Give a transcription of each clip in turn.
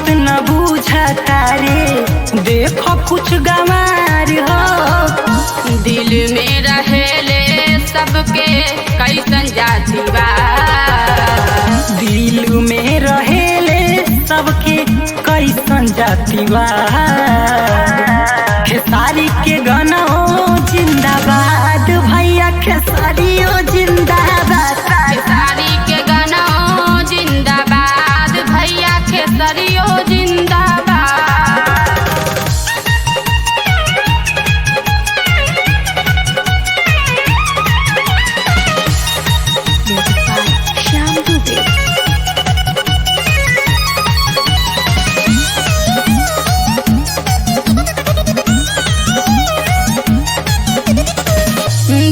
बात न बुझता रे, देखो कुछ गंवार हो। दिल में रहेले सबके कैसन जाति बा, दिल में रहेले सबके कैसन जाति बा। खेसारी के गाना हो जिंदाबाद भैया, खेसारी हो जिंदाबाद। खेसारी के गाना हो जिंदाबाद भैया, खेसारी हो जिंदाबाद। श्याम दुबे।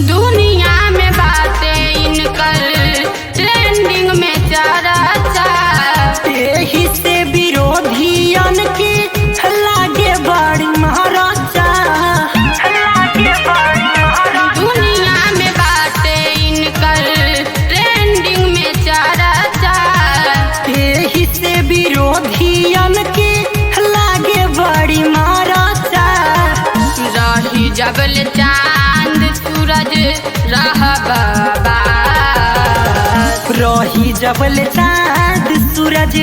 दुनिया में बातें इनकर ट्रेंडिंग में चर्चा, यही से विरोधियन के लागे बड़ी महाराजा। दुनिया में बातें इनकर ट्रेंडिंग में चर्चा, यही से विरोधियन के लागे बड़ी महाराजा। रही जबल चांद सूरज रहबा, रही जबल चाँद सूरज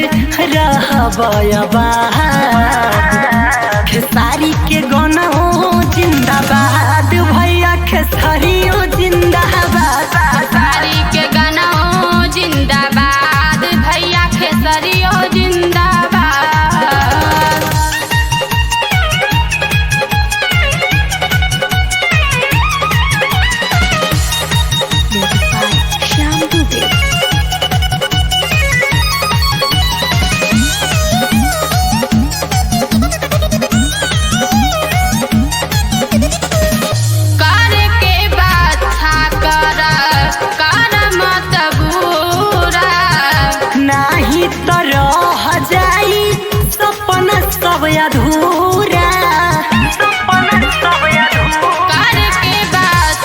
रहबा। खेसारी के गाना हो जिंदाबाद भैया, खेसारी हो जिंदाबाद। खेसारी के गाना हो जिंदाबाद भैया, खेसारी हो जिंदाबाद। श्याम दुबे। करे के बात कर मत बुरा, नाही तो रह जाई सपना सब अधूरा। कर के बात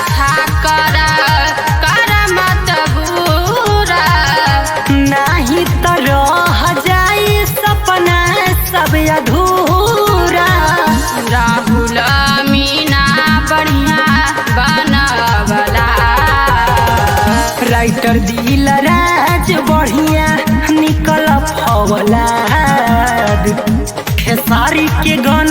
कर मत बुरा, नाही तो रह जाई सपना सब अधूरा। राहुल मीना बढ़िया बनवला, राइटर दिल राज बढ़िया निकल फवलाद। खेसारी के गाना